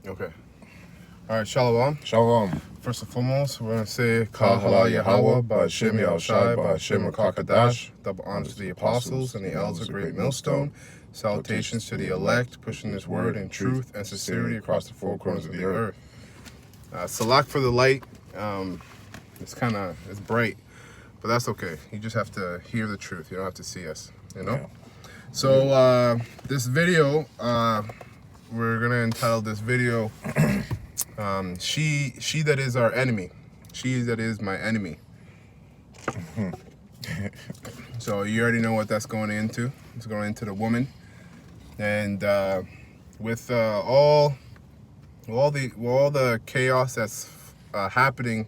Okay. All right, Shalom. Shalom. First and foremost, we're going to say Kal Hala Yahweh, Ba'Shem Yahushai, Ba'Shem Rakakadash. Double honors to the apostles and the elders of Great Millstone. Salutations to the elect, pushing this word in truth and sincerity across the four corners of the earth. Salak for the light. It's bright, but that's okay. You just have to hear the truth. You don't have to see us, you know? Yeah. So this video, we're going to entitle this video, She That Is Our Enemy. She That Is My Enemy. So you already know what that's going into. It's going into the woman. And with all the chaos that's happening,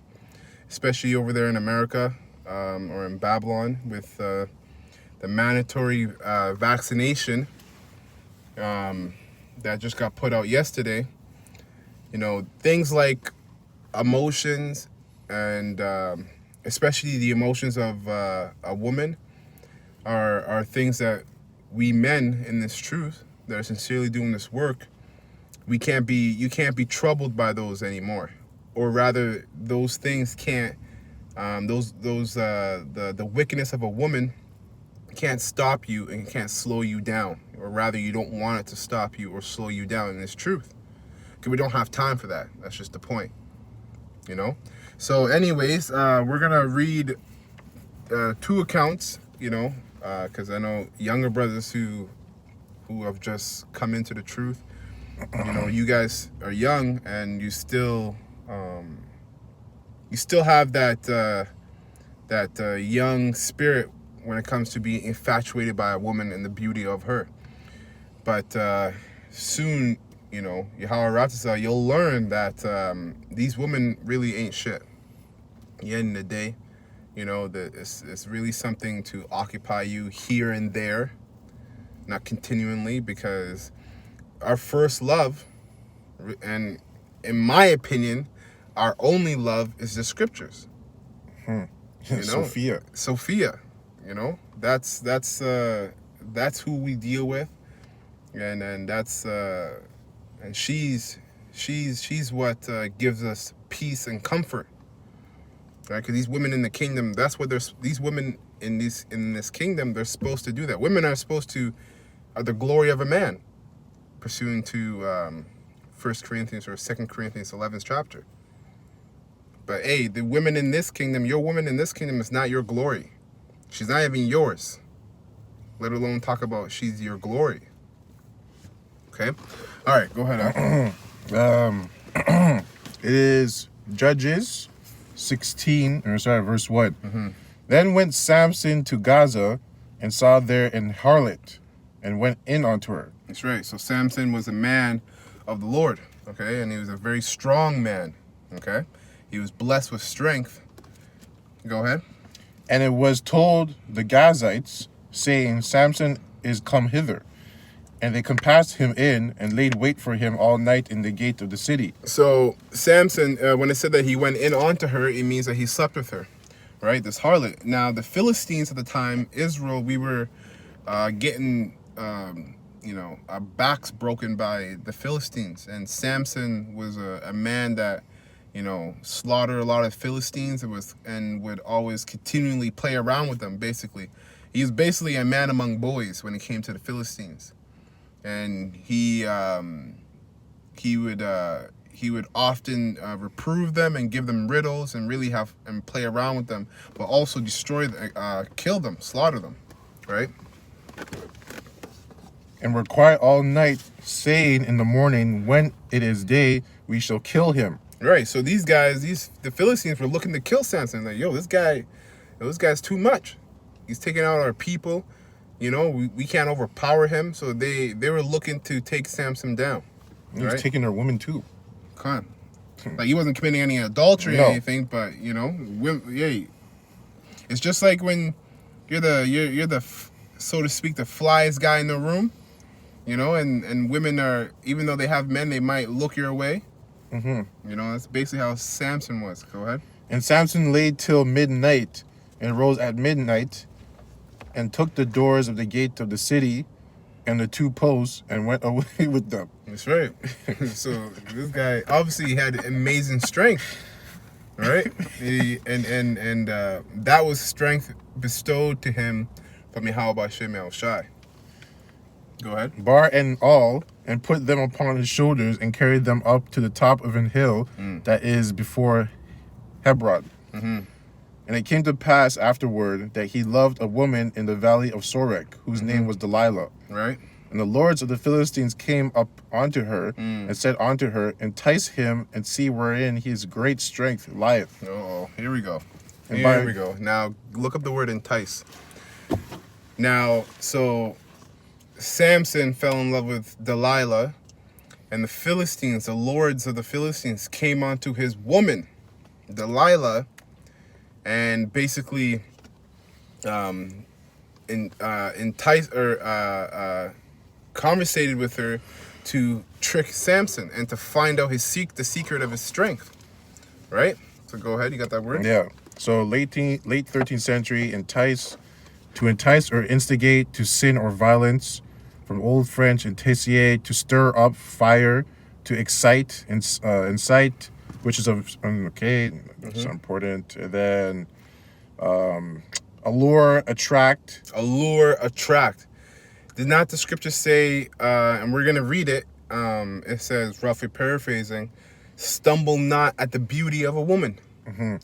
especially over there in America or in Babylon, with the mandatory vaccination that just got put out yesterday, you know, things like emotions and especially the emotions of a woman are things that we men in this truth that are sincerely doing this work, you can't be troubled by those anymore, or rather those things can't the wickedness of a woman can't stop you and can't slow you down, or rather you don't want it to stop you or slow you down in this truth, because we don't have time for that. That's just the point, you know. So anyways, we're gonna read two accounts, you know, because I know younger brothers who have just come into the truth. You know, you guys are young and you still have that young spirit when it comes to being infatuated by a woman and the beauty of her. But soon, you know, Yahweh Ratzah, you'll learn that these women really ain't shit. At the end of the day, you know, that it's really something to occupy you here and there, not continually, because our first love, and in my opinion, our only love, is the scriptures. You know? Sophia. You know, that's who we deal with, and that's and she's what gives us peace and comfort, right? Because these women in the kingdom, that's what these women in this kingdom, they're supposed to do that. Women are supposed to are the glory of a man, pursuing to 1 Corinthians or 2 Corinthians 11th chapter. But hey, the women in this kingdom, your woman in this kingdom is not your glory. She's not even yours, let alone talk about she's your glory. Okay? All right, go ahead. It is Judges 16, verse 1. Mm-hmm. Then went Samson to Gaza and saw there an harlot and went in unto her. That's right. So Samson was a man of the Lord, okay? And he was a very strong man, okay? He was blessed with strength. Go ahead. And it was told the Gazites, saying, Samson is come hither. And they compassed him in and laid wait for him all night in the gate of the city. So Samson, when it said that he went in onto her, it means that he slept with her, right? This harlot. Now, the Philistines at the time, Israel, we were getting, you know, our backs broken by the Philistines. And Samson was a man that, you know, slaughtered a lot of Philistines and would always continually play around with them, basically. He was basically a man among boys when it came to the Philistines. And he would often reprove them and give them riddles and really and play around with them, but also destroy, kill them, slaughter them, right? And were quiet all night, saying in the morning, when it is day, we shall kill him. Right, so these guys, the Philistines were looking to kill Samson. Like, this guy's too much. He's taking out our people. You know, we can't overpower him. So they were looking to take Samson down. He was taking their woman too. Like, he wasn't committing any adultery or anything, but, you know, it's just like when you're the so to speak, the flyest guy in the room, you know, and women are, even though they have men, they might look your way. Mm-hmm. You know, that's basically how Samson was. Go ahead. And Samson lay till midnight and rose at midnight and took the doors of the gate of the city and the 2 posts and went away with them. That's right. So this guy obviously had amazing strength, right? That was strength bestowed to him from Yahweh Shem El Shai. Go ahead. Bar and all, and put them upon his shoulders and carried them up to the top of an hill that is before Hebron. Mm-hmm. And it came to pass afterward that he loved a woman in the valley of Sorek, whose name was Delilah. Right. And the lords of the Philistines came up unto her and said unto her, entice him and see wherein his great strength lieth. Oh, here we go. And Here we go. Now look up the word entice. Now, so Samson fell in love with Delilah, and the Philistines, the lords of the Philistines, came onto his woman, Delilah, and basically enticed or conversated with her to trick Samson and to find out the secret of his strength. Right? So go ahead, you got that word? Yeah. So late 13th century, to entice or instigate to sin or violence. From Old French, intitiate, to stir up, fire, to excite, incite, which is okay, that's important. And then allure, attract. Allure, attract. Did not the scripture say, and we're going to read it, it says, roughly paraphrasing, stumble not at the beauty of a woman. Mm-hmm.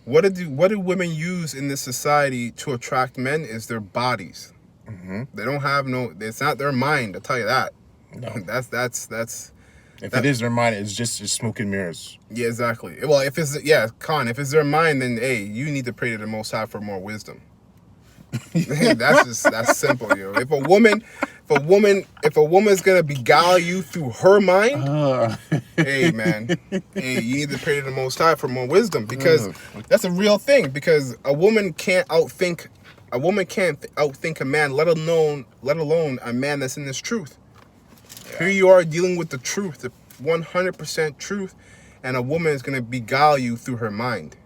What do women use in this society to attract men is their bodies. Mm-hmm. They don't have it's not their mind, I'll tell you that. No. That's If it is their mind, it's just smoke and mirrors. Yeah, exactly. Well, if it's their mind, then hey, you need to pray to the Most High for more wisdom. That's simple, yo. If a woman's gonna beguile you through her mind, hey man, hey, you need to pray to the Most High for more wisdom, because that's a real thing. Because a woman can't outthink a man, let alone a man that's in this truth. Yeah. Here you are dealing with the truth, the 100% truth, and a woman is gonna beguile you through her mind.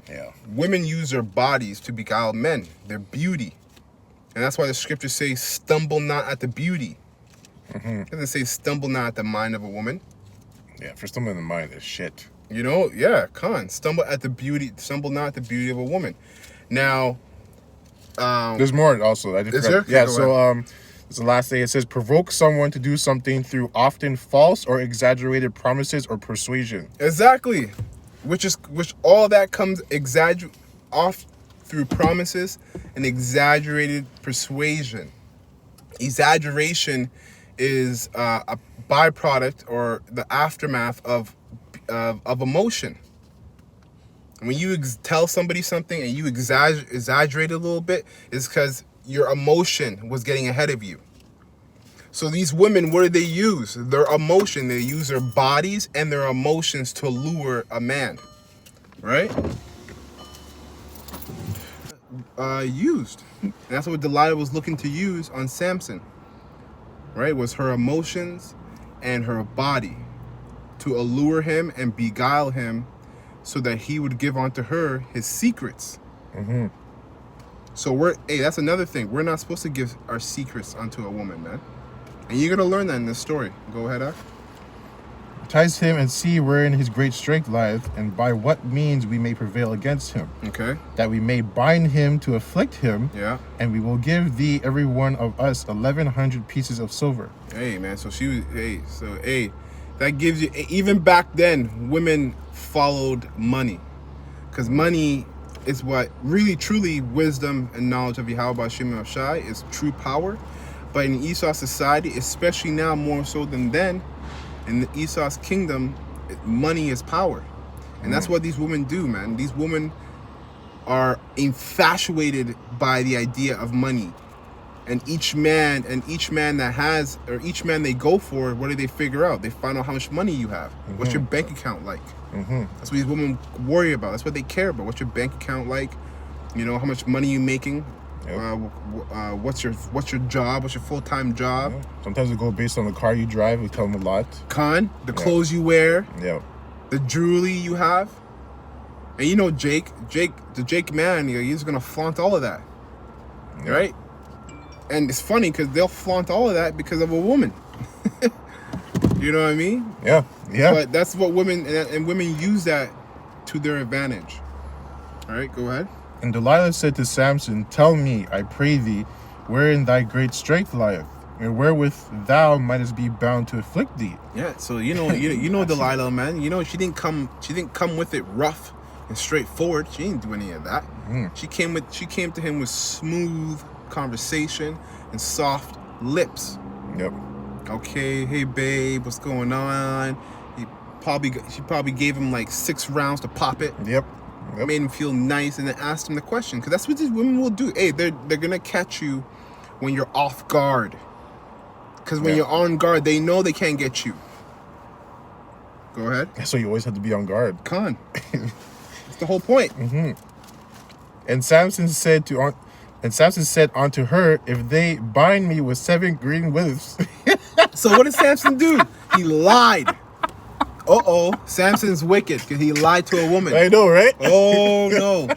Yeah. Women use their bodies to beguile men, their beauty. And that's why the scriptures say, stumble not at the beauty. Mm-hmm. It doesn't say stumble not at the mind of a woman. Yeah, for someone in the mind is shit. You know, yeah, stumble not at the beauty of a woman. Now, there's more also. Is there? Yeah, so it's the last day. It says, provoke someone to do something through often false or exaggerated promises or persuasion. Exactly. Which all that comes off through promises and exaggerated persuasion. Exaggeration is a byproduct or the aftermath of emotion. When you tell somebody something and you exaggerate a little bit, it's because your emotion was getting ahead of you. So these women, what do they use? Their emotion. They use their bodies and their emotions to lure a man, right? Used. And that's what Delilah was looking to use on Samson, right? Was her emotions and her body to allure him and beguile him so that he would give unto her his secrets. Mm-hmm. So that's another thing. We're not supposed to give our secrets unto a woman, man. And you're going to learn that in this story. Go ahead, Ak. Entice him and see wherein his great strength lieth, and by what means we may prevail against him. Okay. That we may bind him to afflict him. Yeah. And we will give thee every one of us 1,100 pieces of silver. Hey, man. So that gives you, even back then, women followed money. Because money is what really, truly, wisdom and knowledge of Yahweh Shem El Shai is true power. But in Esau society, especially now more so than then, in the Esau's kingdom, money is power. And that's what these women do, man. These women are infatuated by the idea of money. And each man they go for, what do they figure out? They find out how much money you have. Mm-hmm. What's your bank account like? Mm-hmm. That's what these women worry about. That's what they care about. What's your bank account like? You know, how much money you making? Yep. What's your job? What's your full-time job? Yeah. Sometimes it goes based on the car you drive. We tell them a lot. The clothes you wear. Yeah. The jewelry you have. And you know Jake man, he's gonna flaunt all of that. Yeah. Right? And it's funny because they'll flaunt all of that because of a woman. You know what I mean? Yeah. But that's what women, and women use that to their advantage. All right, go ahead. And Delilah said to Samson, "Tell me, I pray thee, wherein thy great strength lieth, and wherewith thou mightest be bound to afflict thee." Yeah, so you know Delilah, man. You know she didn't come with it rough and straightforward. She didn't do any of that. She came to him with smooth conversation and soft lips. Yep. Okay, hey babe, what's going on? She probably gave him like 6 rounds to pop it. Yep. Made him feel nice, and then asked him the question, because that's what these women will do. Hey, they're gonna catch you when you're off guard. Because when you're on guard, they know they can't get you. Go ahead. So you always have to be on guard. Con. That's the whole point. And Samson said unto her, "If they bind me with 7 green withers." So what did Samson do? He lied. Samson's wicked because he lied to a woman. I know, right? Oh no.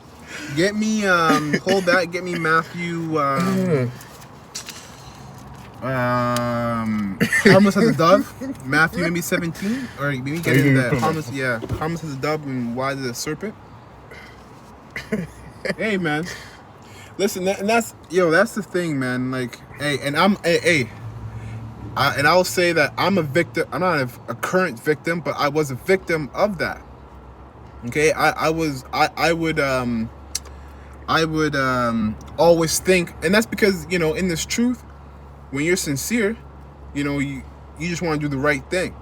Get me hold that. Get me Matthew harmless as a dove. Matthew maybe 17, or maybe get in that harmless. Yeah, harmless as a dove and wise as a serpent. Hey man, listen, and that's the thing, man. Like, hey, and and I'll say that I'm a victim. I'm not a current victim, but I was a victim of that. Okay, I would always think, and that's because in this truth, when you're sincere, you just want to do the right thing.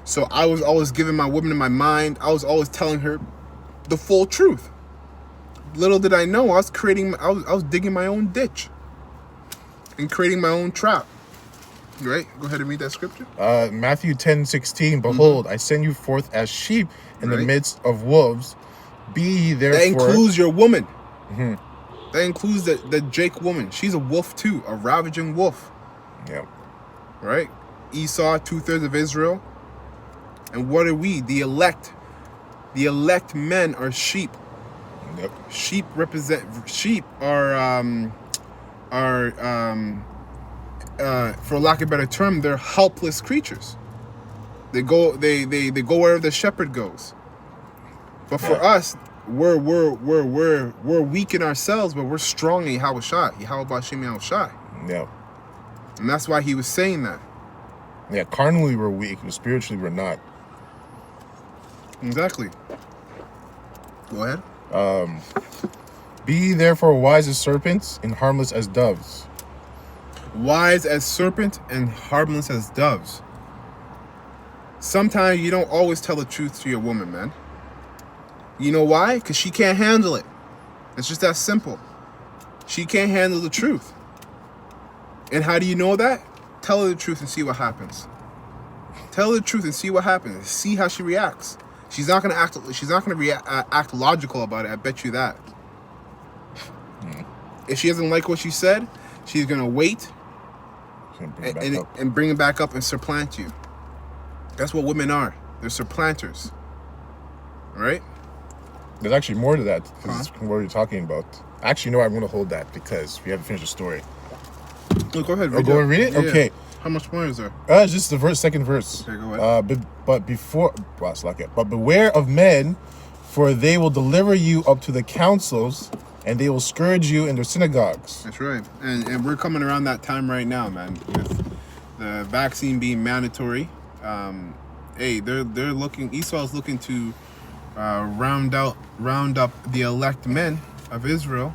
So I was always giving my woman in my mind. I was always telling her the full truth. Little did I know, I was digging my own ditch and creating my own trap. Right? Go ahead and read that scripture. Matthew 10:16. Behold, I send you forth as sheep in the midst of wolves. Be ye therefore. That includes your woman. That includes the Jake woman. She's a wolf too, a ravaging wolf. Yep. Right? Esau, 2/3 of Israel. And what are we? The elect. The elect men are sheep. Yep. Sheep are for lack of a better term, they're helpless creatures. They go wherever the shepherd goes. But for us, we're weak in ourselves, but we're strong in Yahweh Shai. Yeah. And that's why he was saying that. Yeah, carnally we're weak, but spiritually we're not. Exactly. Go ahead. Be ye therefore wise as serpents and harmless as doves. Wise as serpent and harmless as doves. Sometimes you don't always tell the truth to your woman, man. You know why? Because she can't handle it. It's just that simple. She can't handle the truth. And how do you know that? Tell her the truth and see what happens. Tell her the truth and see what happens. See how she reacts. She's not gonna act. She's not gonna act logical about it. I bet you that. If she doesn't like what she said, she's gonna wait and bring it back up and supplant you. That's what women are. They're supplanters. Right? There's actually more to that. Because it's what you're talking about. Actually, you know what? I'm going to hold that because we haven't finished the story. Look, go ahead. Go and read it? Yeah. Okay. How much more is there? It's just the second verse. Okay, go ahead. But beware of men, for they will deliver you up to the councils, and they will scourge you in their synagogues. That's right. And we're coming around that time right now, man. With the vaccine being mandatory. Esau's looking to round up the elect men of Israel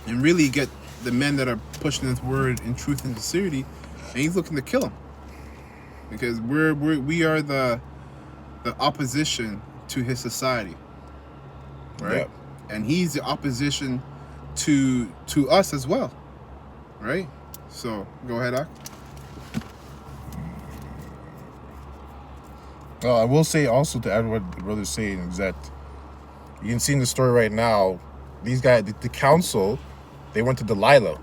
and really get the men that are pushing his word in truth and sincerity, and he's looking to kill them because we are the opposition to his society, right? Yep. And he's the opposition to us as well, right? So go ahead, Ak. I will say also to add what the brother's saying is that you can see in the story right now, these guys, the council, they went to Delilah,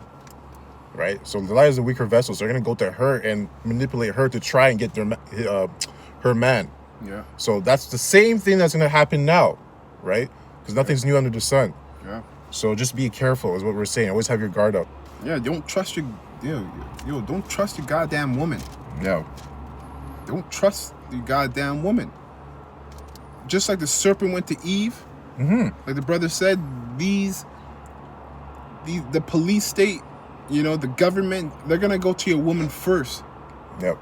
right? So Delilah's a weaker vessel, so they're going to go to her and manipulate her to try and get her man. Yeah. So that's the same thing that's going to happen now, right? Because nothing's new under the sun. Yeah. So just be careful is what we're saying. Always have your guard up. Yeah, don't trust your don't trust your goddamn woman. Yeah. Don't trust your goddamn woman. Just like the serpent went to Eve, like the brother said, the police state, the government, they're gonna go to your woman first. Yep.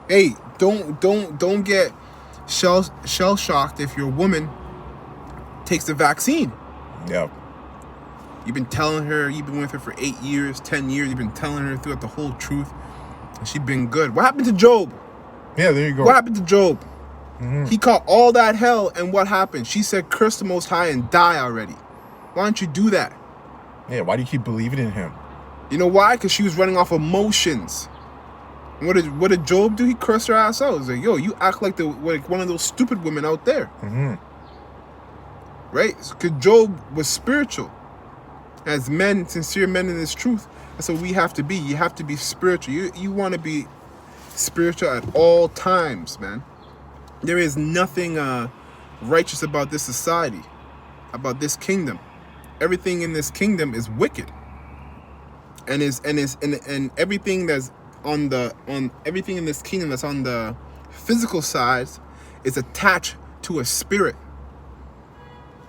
Hey, don't get shell shocked if your woman takes the vaccine. Yep. You've been telling her, you've been with her for 8 years, 10 years, you've been telling her throughout the whole truth, and she's been good. What happened to Job? Yeah, there you go. What happened to Job? He caught all that hell, and what happened? She said, curse the Most High and die already. Why don't you do that? Yeah, why do you keep believing in him? You know why? Because she was running off emotions. And what did Job do? He cursed her ass out. He was like, yo, you act like one of those stupid women out there. Right? Because Job was spiritual. As men, sincere men in this truth, that's what we have to be. You have to be spiritual. You want to be spiritual at all times, man. There is nothing righteous about this society, about this kingdom. Everything in this kingdom is wicked, and everything that's on everything in this kingdom that's on the physical side is attached to a spirit.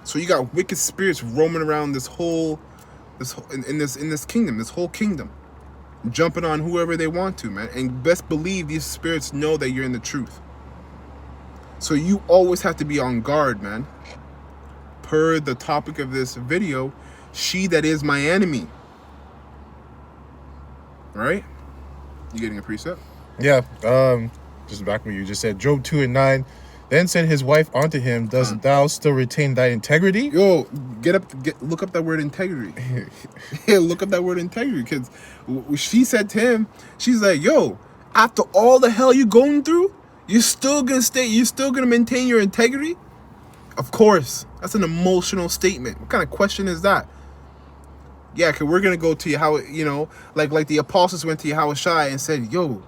So you got wicked spirits roaming around this kingdom, this whole kingdom, jumping on whoever they want to, man. And best believe these spirits know that you're in the truth. So you always have to be on guard, man. Per the topic of this video, she that is my enemy. Right? You getting a precept? Yeah. Just back what you just said. Job 2:9. Then said his wife unto him, dost thou still retain thy integrity? Yo, look up that word integrity. Look up that word integrity, because she said to him, she's like, yo, after all the hell you going through, you're still gonna maintain your integrity? Of course. That's an emotional statement. What kind of question is that? Yeah, because we're gonna go to Yahweh, like the apostles went to Yahushua and said, yo,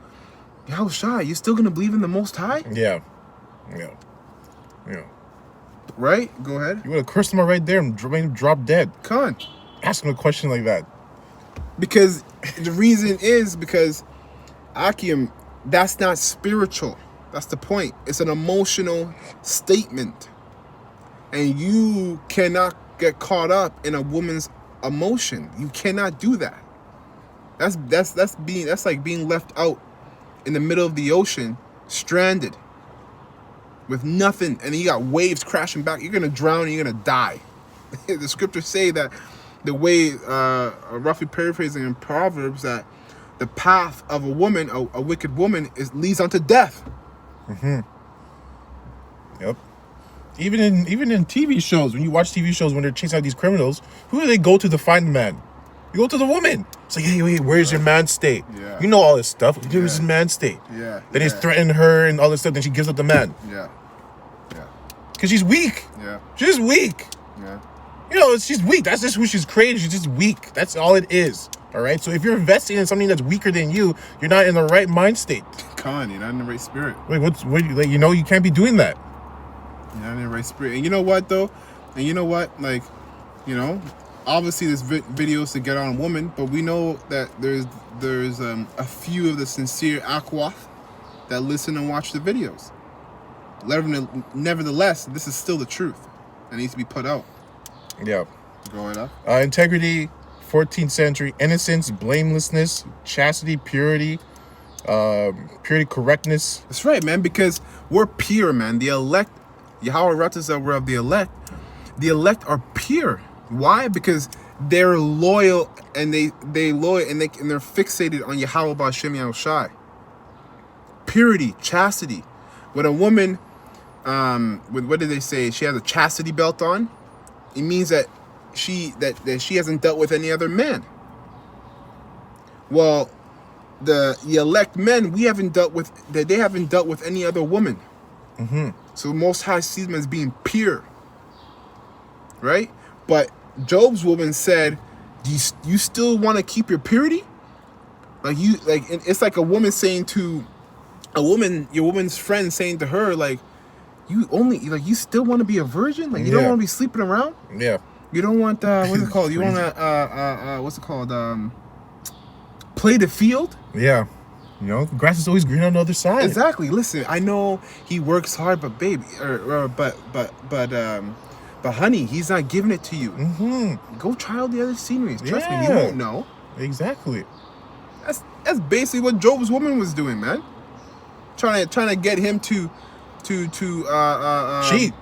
Yahushua, you still gonna believe in the Most High? Yeah. Right? Go ahead. You would have cursed him right there and made him drop dead. Come on. Ask him a question like that. Because the reason is because, Akim, that's not spiritual. That's the point. It's an emotional statement. And you cannot get caught up in a woman's emotion. You cannot do that. That's like being left out in the middle of the ocean, stranded, with nothing, and you got waves crashing back. You're gonna drown and you're gonna die. The scriptures say that the way, roughly paraphrasing in Proverbs, that the path of a woman, a wicked woman, leads unto death. Yep. Even in TV shows, when you watch TV shows, when they're chasing out these criminals, who do they go to find the man? You go to the woman. It's like, hey, where's your man state? Yeah. You know all this stuff. Where's his man state? Yeah. Then he's threatening her and all this stuff. Then she gives up the man. Yeah. Because she's weak. Yeah. She's weak. Yeah. She's weak. That's just who she's created. She's just weak. That's all it is. All right? So if you're investing in something that's weaker than you, you're not in the right mind state. Con, you're not in the right spirit. Wait, you can't be doing that. You're not in the right spirit. And you know what, though? And you know what? Like, obviously this video is to get on a woman, but we know that there's a few of the sincere Akwath that listen and watch the videos. Nevertheless, this is still the truth. It needs to be put out. Yeah. Go ahead up. Integrity, 14th century, innocence, blamelessness, chastity, purity, correctness. That's right, man, because we're pure, man. The elect, Yahweh Ratas that we're of the elect are pure. Why? Because they're loyal and they're fixated on Yahweh B'Shem Yahushai. Purity, chastity. When a woman, what did they say? She has a chastity belt on. It means that she hasn't dealt with any other man. Well, the elect men, they haven't dealt with any other woman. So the Most High sees them as being pure, right? But Job's woman said, "Do you still want to keep your purity?" It's like a woman saying to a woman, your woman's friend saying to her, like, you still want to be a virgin? Like, you don't want to be sleeping around? Yeah. You don't want what's it called? You want what's it called? play the field. Yeah. You know, the grass is always green on the other side. Exactly. Listen, I know he works hard, but baby, but honey, he's not giving it to you. Mm-hmm. Go try out the other sceneries. Trust me, you Yeah. won't know. Exactly. That's basically what Job's woman was doing, man. Trying to get him to Cheat.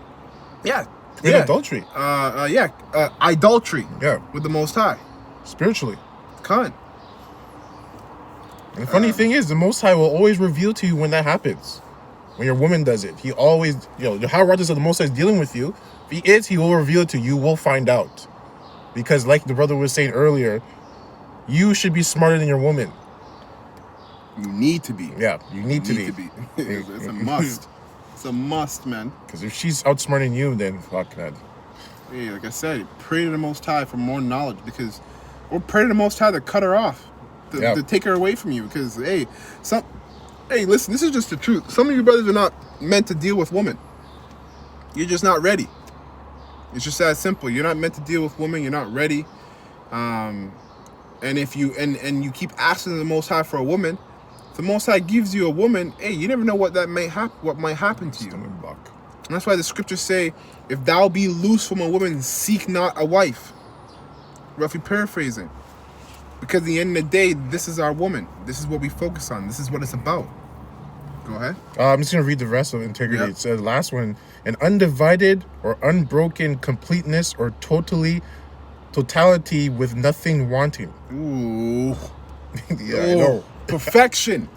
Yeah. Commit adultery. Idolatry. Yeah. With the Most High. Spiritually. Con. And the funny thing is, the Most High will always reveal to you when that happens. When your woman does it. He always, how righteous of the Most High is dealing with you. If he will reveal it to you, we'll find out. Because like the brother was saying earlier, you should be smarter than your woman. You need to be. Yeah, you need to be. It's a must. It's a must, man. Because if she's outsmarting you, then fuck that. Hey, like I said, pray to the Most High for more knowledge, or pray to the Most High to cut her off, to take her away from you. Because hey, listen, this is just the truth. Some of you brothers are not meant to deal with women. You're just not ready. It's just that simple. You're not meant to deal with women. You're not ready. And if you and you keep asking the Most High for a woman, if the Most High gives you a woman, hey, you never know what might happen to you. Stomach block. And that's why the scriptures say, if thou be loose from a woman, seek not a wife. Roughly paraphrasing. Because at the end of the day, this is our woman. This is what we focus on. This is what it's about. Go ahead. I'm just going to read the rest of integrity. Yep. It says, last one, an undivided or unbroken completeness or totality with nothing wanting. Ooh. Yeah, I know. Perfection.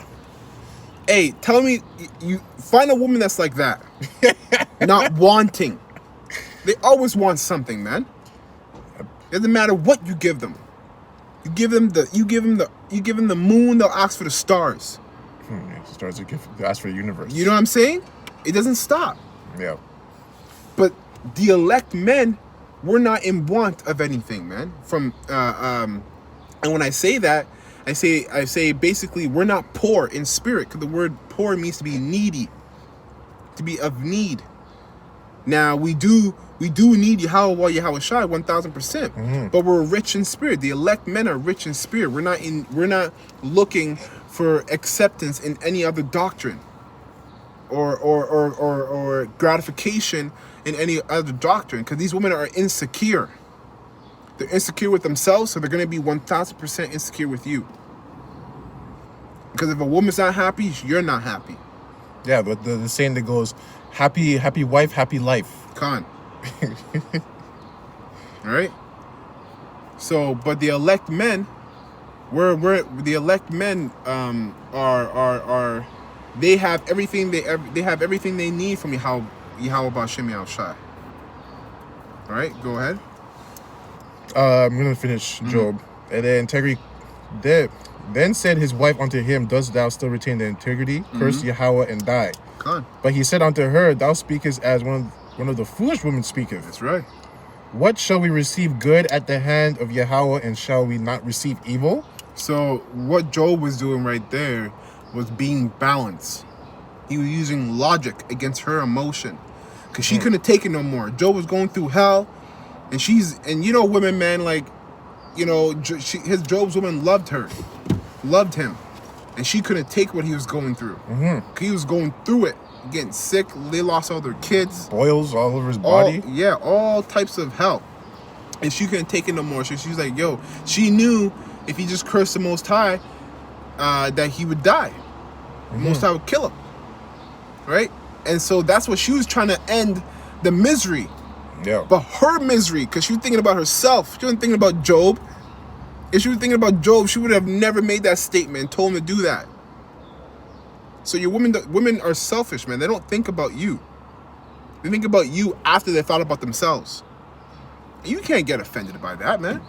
Hey, tell me, you find a woman that's like that. Not wanting. They always want something, man. It doesn't matter what you give them. You give them the moon, they'll ask for the stars. Stars to ask for the universe. You know what I'm saying? It doesn't stop. Yeah. But the elect men, we're not in want of anything, man. And when I say that, I say basically we're not poor in spirit, because the word poor means to be needy, to be of need. Now we do need Yahweh Shai 1000%, but we're rich in spirit. The elect men are rich in spirit. We're not looking for acceptance in any other doctrine, or gratification in any other doctrine, because these women are insecure. They're insecure with themselves, so they're going to be 1000% insecure with you. Because if a woman's not happy, you're not happy. Yeah, but the saying that goes, happy wife, happy life. Con. All right. So, but the elect men, we're the elect men are they have everything they have everything they need from Yahweh B'Shem Yahushai. All right, go ahead. I'm gonna finish Job, and then integrity. Then said his wife unto him, dost thou still retain the integrity? Curse Yahweh and die. Con. But he said unto her, thou speakest as one of the foolish women speaketh. That's right. What shall we receive good at the hand of Yahweh, and shall we not receive evil? So what Job was doing right there was being balanced. He was using logic against her emotion, because she couldn't take it no more. Job was going through hell, and women, man, like, Job's woman loved him, and she couldn't take what he was going through. He was going through it, getting sick. They lost all their kids, Boils all over his body. all types of hell, and she couldn't take it no more. So she was like, she knew if he just cursed the Most High, that he would die. The Most High would kill him, right? And so that's what she was trying to end, the misery. Yeah. But her misery, because she was thinking about herself. She wasn't thinking about Job. If she was thinking about Job, she would have never made that statement and told him to do that. So women are selfish, man. They don't think about you. They think about you after they thought about themselves. You can't get offended by that, man.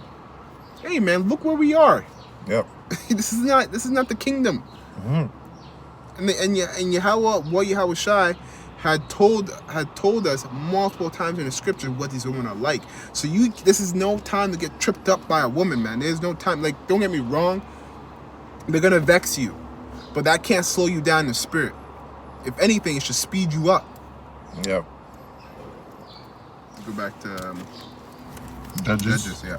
Hey, man, look where we are. Yep. This is not the kingdom. And Yahweh Shai had told us multiple times in the scripture what these women are like. So this is no time to get tripped up by a woman, man. There's no time. Like, don't get me wrong, they're gonna vex you, but that can't slow you down in the spirit. If anything, it should speed you up. Yep. Go back to Judges. Judges, yeah.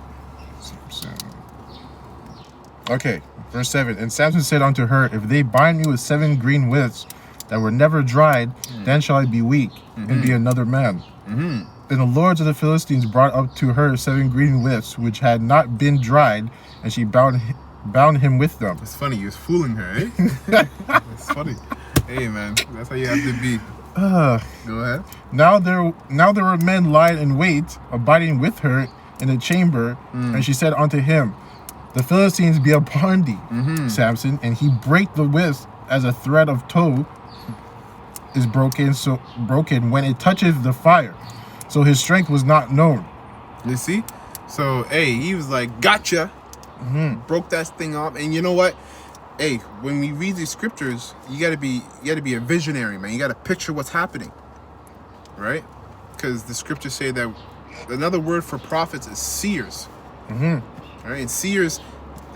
Okay. Verse 7. And Samson said unto her, If they bind me with 7 green withs that were never dried, then shall I be weak and be another man. Then the lords of the Philistines brought up to her 7 green withs which had not been dried, and she bound him with them. It's funny, you was fooling her, eh? It's funny. Hey, man, that's how you have to be. Go ahead. Now there were men lying in wait, abiding with her in the chamber, and she said unto him, The Philistines be upon thee, Samson, and he brake the withs as a thread of tow is broken when it toucheth the fire. So his strength was not known. You see? So, hey, he was like, gotcha. Broke that thing off. And you know what? Hey, when we read these scriptures, you gotta be a visionary, man. You gotta picture what's happening. Right? Because the scriptures say that another word for prophets is seers. All right, and seers,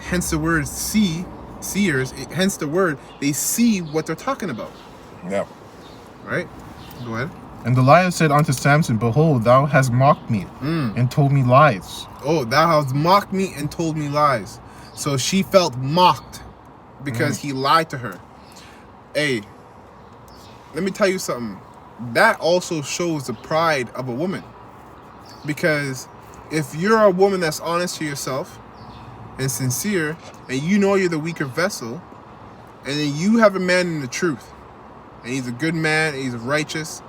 hence the word seers, hence the word, they see what they're talking about. Yeah. Right? Go ahead. And Delilah said unto Samson, Behold, thou hast mocked me and told me lies. Oh, thou hast mocked me and told me lies. So she felt mocked because he lied to her. Hey, let me tell you something. That also shows the pride of a woman. Because if you're a woman that's honest to yourself and sincere, and you know you're the weaker vessel, and then you have a man in the truth, and he's a good man, and he's righteous,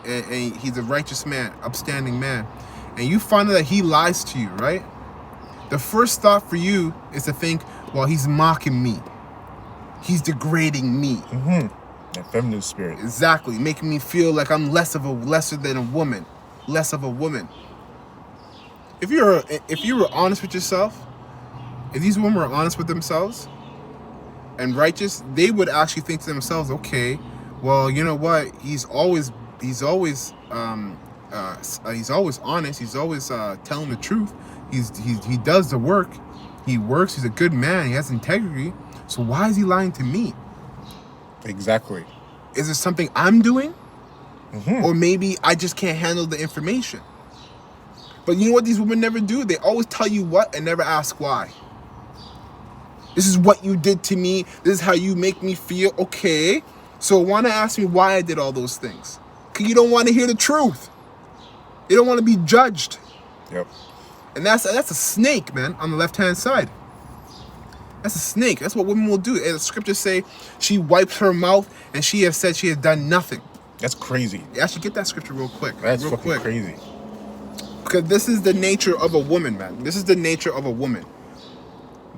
and he's a righteous man, upstanding man, and you find out that he lies to you, right? The first thought for you is to think, well, he's mocking me. He's degrading me. That feminine spirit. Exactly, making me feel like I'm lesser than a woman, less of a woman. If you were honest with yourself, if these women were honest with themselves and righteous, they would actually think to themselves, okay, well, you know what? He's always honest. He's always telling the truth. He does the work. He works. He's a good man. He has integrity. So why is he lying to me? Exactly. Is there something I'm doing? Or maybe I just can't handle the information. But you know what these women never do? They always tell you what and never ask why. This is what you did to me. This is how you make me feel. Okay. So want to ask me why I did all those things? Because you don't want to hear the truth. You don't want to be judged. Yep. And that's a snake, man, on the left-hand side. That's a snake. That's what women will do. And the scriptures say she wipes her mouth and she has said she has done nothing. That's crazy. You actually get that scripture real quick. That's real fucking quick. crazy. Because this is the nature of a woman, man. This is the nature of a woman.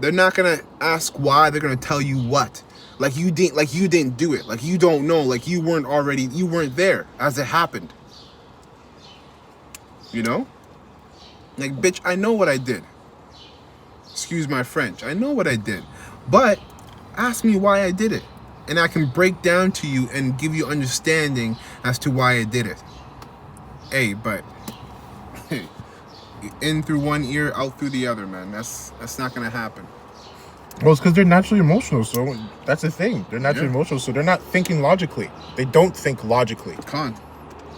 They're not gonna ask why. They're gonna tell you what. Like you didn't do it. Like you don't know. Like you weren't there as it happened. You know? Like, bitch, I know what I did. Excuse my French. I know what I did. But ask me why I did it. And I can break down to you and give you understanding as to why I did it. Hey, but in through one ear, out through the other, man. That's not gonna happen. Well, it's because they're naturally emotional, so that's the thing. They're naturally emotional, so they're not thinking logically. They don't think logically. Con.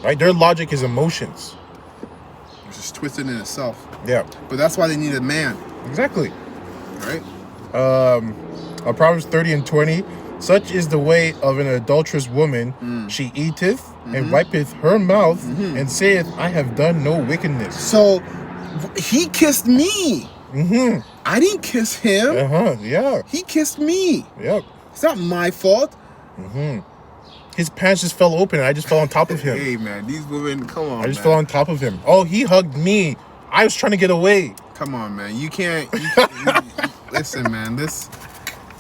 Right? Their logic is emotions. It's just twisted in itself. Yeah. But that's why they need a man, Exactly. right? Proverbs 30:20. Such is the way of an adulterous woman. She eateth and wipeth her mouth and saith, I have done no wickedness. So he kissed me. I didn't kiss him. Yeah. He kissed me. Yep. It's not my fault. His pants just fell open and I just fell on top of him. Hey, man, these women, come on, I just man. fell on top of him. Oh, he hugged me. I was trying to get away. Come on, man. You can't listen, man.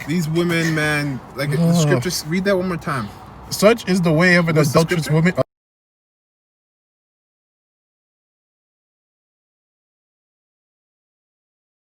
These women, man, like the scriptures, read that one more time. Such is the way of an What's the adulterous scripture? woman.